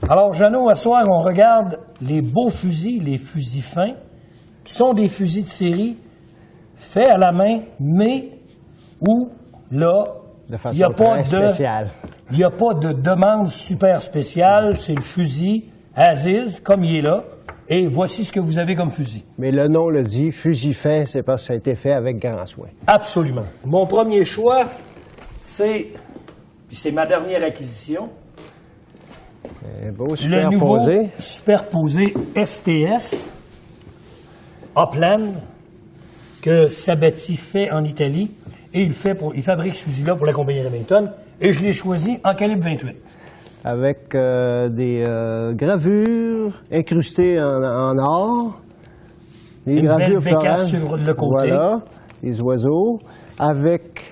Alors, Jeannot, à soir, on regarde les beaux fusils, les fusils fins, qui sont des fusils de série faits à la main, mais où, là, il n'y a pas de demande super spéciale. C'est le fusil as-is, comme il est là. Et voici ce que vous avez comme fusil. Mais le nom le dit, fusil fait, c'est parce que ça a été fait avec grand soin. Absolument. Mon premier choix, c'est ma dernière acquisition. Un beau Le nouveau superposé. superposé STS Upland que Sabatti fait en Italie. Et il fabrique ce fusil-là pour la compagnie Remington. Et je l'ai choisi en calibre 28. Avec des gravures incrustées en or. Des Une gravures belle bécasse florales. sur le côté. Voilà, les oiseaux. Avec,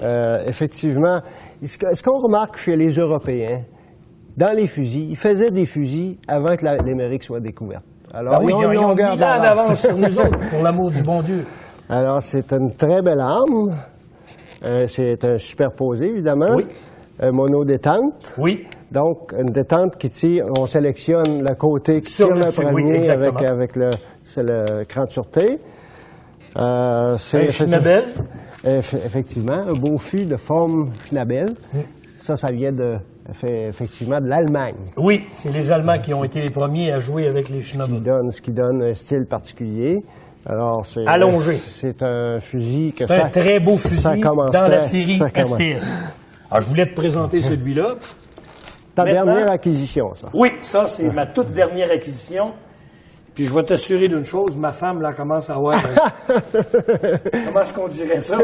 effectivement, ce qu'on remarque chez les Européens, dans les fusils, ils faisaient des fusils avant que l'Amérique soit découverte. Alors, Ben oui, ils ont 1000 ans d'avance sur nous autres, pour l'amour du bon Dieu. Alors, c'est une très belle arme. C'est un superposé, évidemment. Oui. Monodétente. Oui. Donc, une détente qui tire, on sélectionne le côté qui tire le premier avec le cran de sûreté. C'est un Schnabel. Effectivement, un beau fût de forme Schnabel. Ça vient effectivement de l'Allemagne. Oui, c'est les Allemands qui ont été les premiers à jouer avec les Schnabel. Ce qui donne un style particulier. Alors, c'est allongé. C'est un fusil que c'est un très beau fusil dans la série STS. Alors, je voulais te présenter celui-là. Ta dernière acquisition, ça. Oui, ça, c'est ma toute dernière acquisition. Puis je vais t'assurer d'une chose, ma femme, là, commence à avoir... comment est-ce qu'on dirait ça?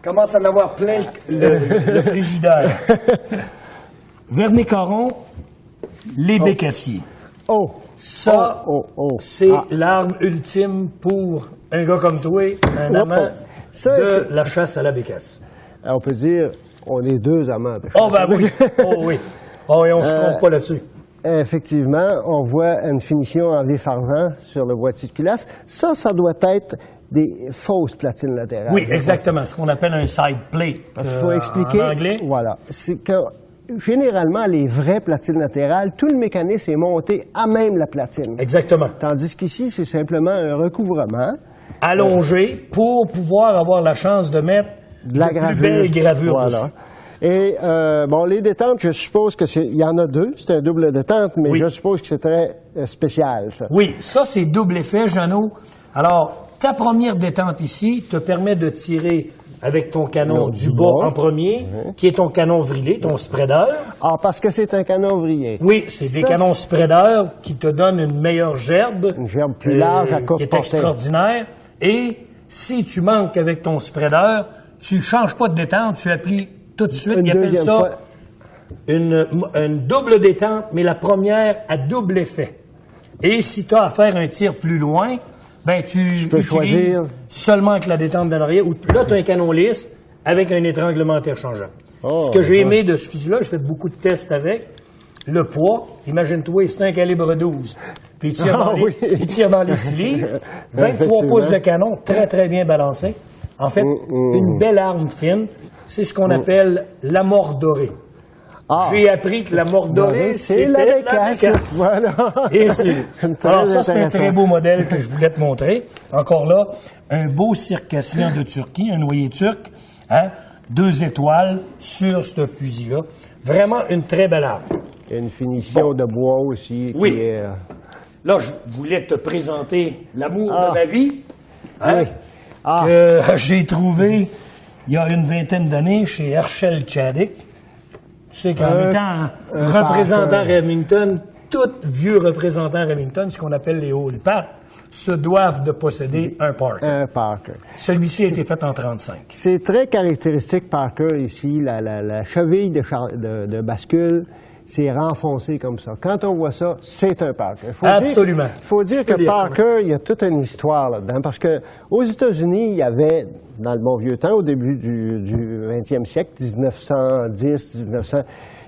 Commence à en avoir plein le frigidaire. Vernet-Caron, les bécassiers. Oh! Ça, c'est l'arme ultime pour un gars comme toi, un amant de la chasse à la bécasse. On peut dire, on est deux amants de chasse. Oh, ben oui! Oh, oui! Oh, et on ne se trompe pas là-dessus. Effectivement, on voit une finition en vif argent sur le boîtier de culasse. Ça doit être des fausses platines latérales. Oui, exactement. Ce qu'on appelle un side plate. Parce qu'il faut expliquer. En anglais. Voilà. C'est que, généralement, les vraies platines latérales, tout le mécanisme est monté à même la platine. Exactement. Tandis qu'ici, c'est simplement un recouvrement. Allongé pour pouvoir avoir la chance de mettre de la plus belle gravure voilà. dessus. Et, les détentes, je suppose il y en a deux. C'est un double détente, mais je suppose que c'est très spécial, ça. Oui, ça, c'est double effet, Jeannot. Alors, ta première détente ici te permet de tirer avec ton canon du bas en premier, qui est ton canon vrillé, ton spreader. Ah, parce que c'est un canon vrillé. Oui, c'est des canons spreader qui te donnent une meilleure gerbe. Une gerbe plus large à courte qui est portée. extraordinaire. Et si tu manques avec ton spreader, tu ne changes pas de détente, tu appliques tout de suite. Ils appellent ça une double détente, mais la première à double effet. Et si tu as à faire un tir plus loin, ben tu peux choisir seulement avec la détente d'en arrière. Ou là, tu as un canon lisse avec un étranglement interchangeable. Ce que j'ai aimé de ce fusil-là, j'ai fait beaucoup de tests avec. Le poids, imagine-toi, c'est un calibre 12. Puis il tire dans les 6 livres. 23 pouces de canon, très, très bien balancé. En fait, une belle arme fine. C'est ce qu'on appelle la mort dorée. J'ai appris que la mort dorée, c'était la bécasse. Voilà. Alors ça, c'est un très beau modèle que je voulais te montrer. Encore là, un beau circassien de Turquie, un noyer turc, 2 étoiles sur ce fusil-là. Vraiment une très belle arme. Il y a une finition de bois aussi. Oui. Qui est... Là, je voulais te présenter l'amour de ma vie, que j'ai trouvé il y a une vingtaine d'années chez Herschel Chadwick. Tu sais qu'en étant représentant Remington, tout vieux représentant Remington, ce qu'on appelle les Old Pat, se doivent de posséder un Parker. Un Parker. Celui-ci a été fait en 1935. C'est très caractéristique, Parker, ici, la cheville de bascule. C'est renfoncé comme ça. Quand on voit ça, c'est un Parker. Absolument. Il faut dire que Parker, il y a toute une histoire là-dedans. Parce que aux États-Unis, il y avait, dans le bon vieux temps, au début du 20e siècle, 1910, 1900,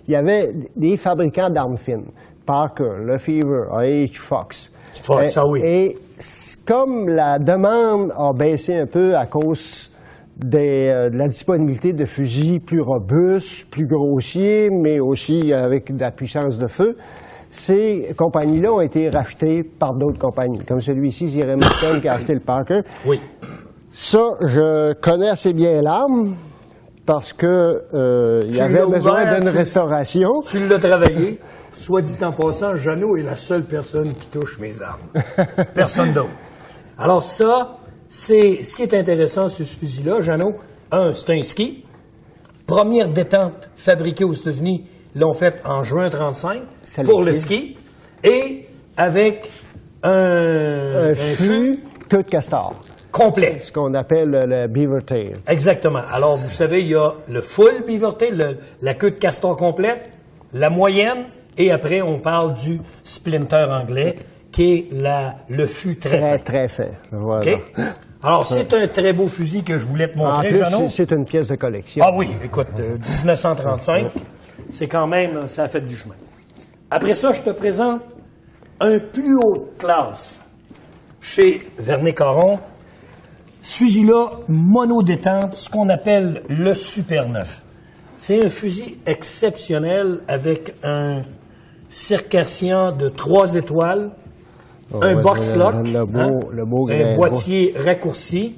il y avait des fabricants d'armes fines. Parker, Lefevre, A.H. Fox. Fox, oui. Et comme la demande a baissé un peu à cause de la disponibilité de fusils plus robustes, plus grossiers, mais aussi avec de la puissance de feu. Ces compagnies-là ont été rachetées par d'autres compagnies, comme celui-ci, Remington, qui a acheté le Parker. Oui. Ça, je connais assez bien l'arme parce que il y avait besoin d'une restauration. Tu l'as travaillé. Soit dit en passant, Jeannot est la seule personne qui touche mes armes. Personne d'autre. Alors ça, c'est ce qui est intéressant sur ce fusil-là, Jeannot. C'est un ski. Première détente fabriquée aux États-Unis, l'ont faite en juin 1935 pour le ski. Et avec un fût queue de castor. Complet. Ce qu'on appelle le beaver tail. Exactement. Alors, vous savez, il y a le full beaver tail, la queue de castor complète, la moyenne, et après, on parle du splinter anglais, qui est le fût très fin. Très fin. Voilà. Okay? Alors, c'est un très beau fusil que je voulais te montrer, Jeannot. C'est une pièce de collection. Ah oui, écoute, 1935, c'est quand même, ça a fait du chemin. Après ça, je te présente un plus haut de classe chez Vernet-Caron. Ce fusil-là, monodétente, ce qu'on appelle le Super 9. C'est un fusil exceptionnel avec un circassien de 3 étoiles, un box-lock, un boîtier raccourci.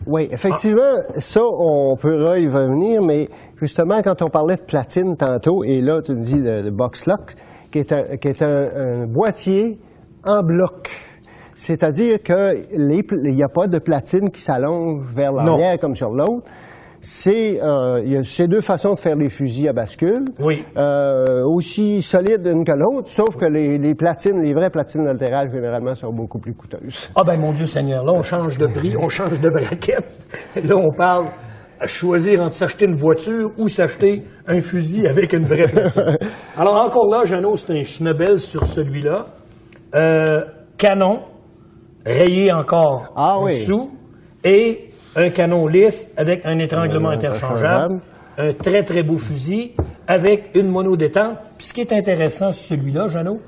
Oui, effectivement, ça, on pourra y revenir, mais justement, quand on parlait de platine tantôt, et là, tu me dis le box-lock, qui est un boîtier en bloc. C'est-à-dire qu'il n'y a pas de platine qui s'allonge vers l'arrière comme sur l'autre. Il y a ces deux façons de faire les fusils à bascule. Oui. Aussi solides l'une que l'autre, sauf que les platines, les vraies platines latérales, généralement, sont beaucoup plus coûteuses. Ah ben mon Dieu Seigneur, là, on change de prix, on change de braquette. Là, on parle à choisir entre s'acheter une voiture ou s'acheter un fusil avec une vraie platine. Alors, encore là, Jeannot, c'est un Schnebel sur celui-là. Canon, rayé encore en dessous, et un canon lisse avec un étranglement interchangeable. Un très, très beau fusil avec une monodétente. Puis ce qui est intéressant sur celui-là, Jeannot,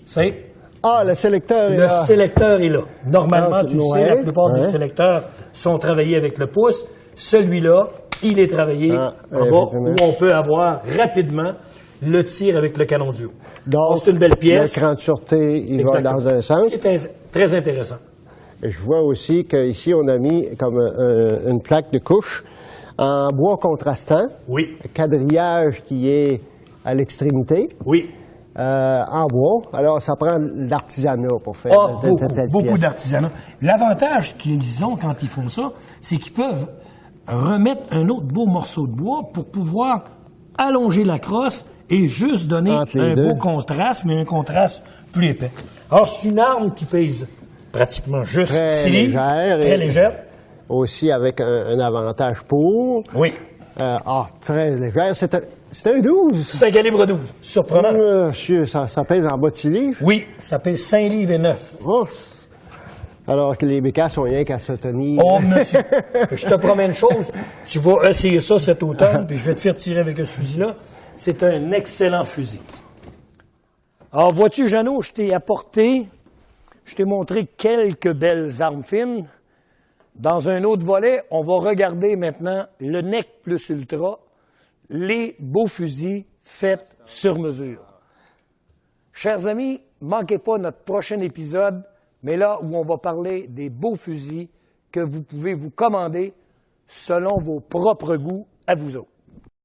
c'est... Ah, le sélecteur est là. Le sélecteur est là. Normalement, tu le sais, la plupart des sélecteurs sont travaillés avec le pouce. Celui-là, il est travaillé en bas, où on peut avoir rapidement le tir avec le canon du haut. Donc, c'est une belle pièce. Le cran de sûreté, il va dans un sens. Ce qui est très intéressant. Je vois aussi qu'ici, on a mis comme une plaque de couche en bois contrastant. Oui. Quadrillage qui est à l'extrémité. Oui. En bois. Alors, ça prend de l'artisanat pour faire beaucoup d'artisanat. L'avantage qu'ils ont quand ils font ça, c'est qu'ils peuvent remettre un autre beau morceau de bois pour pouvoir allonger la crosse et juste donner un beau contraste, mais un contraste plus épais. Alors, c'est une arme qui pèse pratiquement juste 6 livres, très légère. Aussi avec un avantage pour. Oui. Très légère. C'est un 12. C'est un calibre 12. Surprenant. Monsieur, ça pèse en bas de 6 livres? Oui, ça pèse 5 livres et 9. Oh, alors que les bécasses sont rien qu'à se tenir. Oh, monsieur, je te promets une chose. Tu vas essayer ça cet automne, puis je vais te faire tirer avec ce fusil-là. C'est un excellent fusil. Alors, vois-tu, Jeannot, je t'ai montré quelques belles armes fines. Dans un autre volet, on va regarder maintenant le NEC Plus Ultra, les beaux fusils faits sur mesure. Chers amis, manquez pas notre prochain épisode, mais là où on va parler des beaux fusils que vous pouvez vous commander selon vos propres goûts à vous autres.